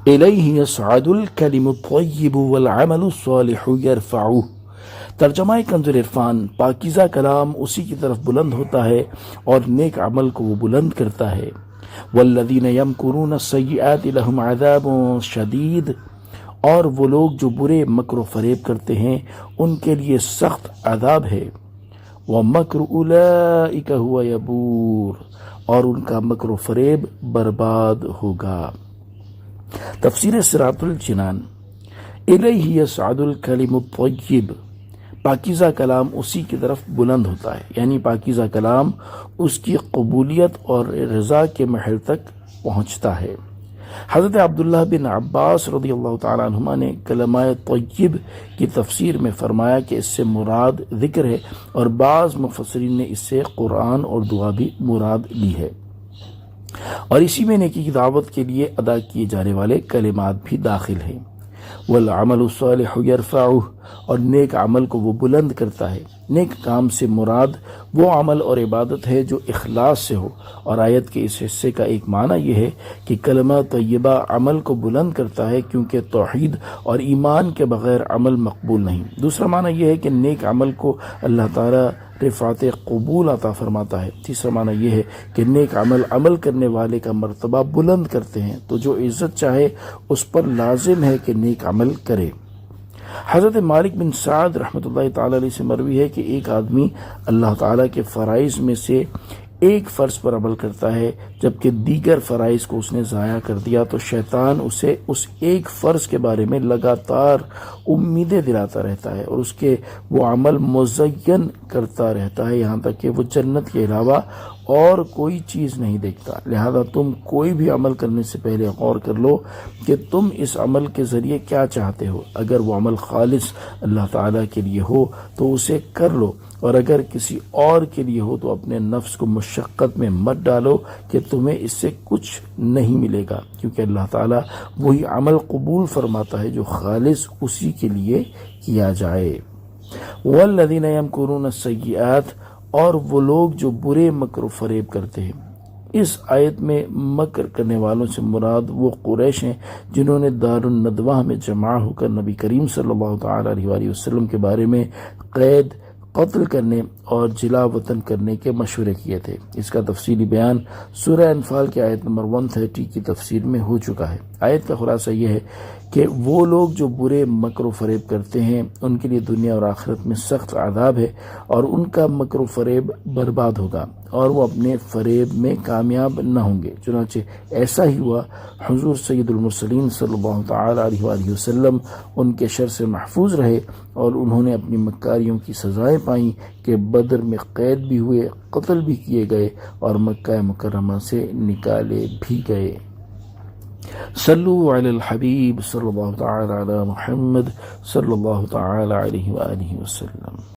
الیہ یصعد الکلم الطیب والعمل الصالح یرفعہ۔ ترجمہ کنز عرفان، پاکیزہ کلام اسی کی طرف بلند ہوتا ہے اور نیک عمل کو وہ بلند کرتا ہے۔ والذین یمکرون السیئات لہم عذاب شدید، اور وہ لوگ جو برے مکر و فریب کرتے ہیں ان کے لیے سخت عذاب ہے۔ وَمَكْرُ أُولَئِكَ هُوَ يَبُورُ، اور ان کا مکر و فریب برباد ہوگا۔ تفسیر صراط الجنان، الیہ یصعد الکلم الطیب، پاکیزہ کلام اسی کی طرف بلند ہوتا ہے، یعنی پاکیزہ کلام اس کی قبولیت اور رضا کے محل تک پہنچتا ہے۔ حضرت عبداللہ بن عباس رضی اللہ تعالیٰ عنہما نے کلمہ طیب کی تفسیر میں فرمایا کہ اس سے مراد ذکر ہے، اور بعض مفسرین نے اس سے قرآن اور دعا بھی مراد لی ہے، اور اسی میں نیکی کی دعوت کے لیے ادا کیے جانے والے کلمات بھی داخل ہیں۔ والعمل الصالح یرفعہ، اور نیک عمل کو وہ بلند کرتا ہے۔ نیک کام سے مراد وہ عمل اور عبادت ہے جو اخلاص سے ہو، اور آیت کے اس حصے کا ایک معنی یہ ہے کہ کلمہ طیبہ عمل کو بلند کرتا ہے، کیونکہ توحید اور ایمان کے بغیر عمل مقبول نہیں۔ دوسرا معنی یہ ہے کہ نیک عمل کو اللہ تعالیٰ رفعت قبول عطا فرماتا ہے۔ تیسرا معنی یہ ہے کہ نیک عمل کرنے والے کا مرتبہ بلند کرتے ہیں، تو جو عزت چاہے اس پر لازم ہے کہ نیک عمل کرے۔ حضرت مالک بن سعد رحمۃ اللہ تعالی علیہ سے مروی ہے کہ ایک آدمی اللہ تعالیٰ کے فرائض میں سے ایک فرض پر عمل کرتا ہے، جبکہ دیگر فرائض کو اس نے ضائع کر دیا، تو شیطان اسے اس ایک فرض کے بارے میں لگاتار امیدیں دلاتا رہتا ہے اور اس کے وہ عمل مزین کرتا رہتا ہے، یہاں تک کہ وہ جنت کے علاوہ اور کوئی چیز نہیں دیکھتا۔ لہذا تم کوئی بھی عمل کرنے سے پہلے غور کر لو کہ تم اس عمل کے ذریعے کیا چاہتے ہو۔ اگر وہ عمل خالص اللہ تعالیٰ کے لیے ہو تو اسے کر لو، اور اگر کسی اور کے لیے ہو تو اپنے نفس کو مشقت میں مت ڈالو کہ تمہیں اس سے کچھ نہیں ملے گا، کیونکہ اللہ تعالیٰ وہی عمل قبول فرماتا ہے جو خالص اسی کے لیے کیا جائے۔ والذین یمکرون السیئات، اور وہ لوگ جو برے مکر و فریب کرتے ہیں۔ اس آیت میں مکر کرنے والوں سے مراد وہ قریش ہیں جنہوں نے دار الندوہ میں جمع ہو کر نبی کریم صلی اللہ تعالیٰ علیہ وآلہ وسلم کے بارے میں قید، قتل کرنے اور جلا وطن کرنے کے مشورے کیے تھے۔ اس کا تفصیلی بیان سورہ انفال کی آیت نمبر 130 کی تفسیر میں ہو چکا ہے۔ آیت کا خلاصہ یہ ہے کہ وہ لوگ جو برے مکر و فریب کرتے ہیں ان کے لیے دنیا اور آخرت میں سخت عذاب ہے، اور ان کا مکر و فریب برباد ہوگا اور وہ اپنے فریب میں کامیاب نہ ہوں گے۔ چنانچہ ایسا ہی ہوا۔ حضور سید المرسلین صلی اللہ تعالیٰ علیہ وآلہ وسلم ان کے شر سے محفوظ رہے، اور انہوں نے اپنی مکاریوں کی سزائیں پائیں کہ بدر میں قید بھی ہوئے، قتل بھی کیے گئے اور مکہ مکرمہ سے نکالے بھی گئے۔ صلو علی الحبیب صلی اللہ تعالی علی محمد صلی اللہ تعالی علیہ وآلہ وسلم۔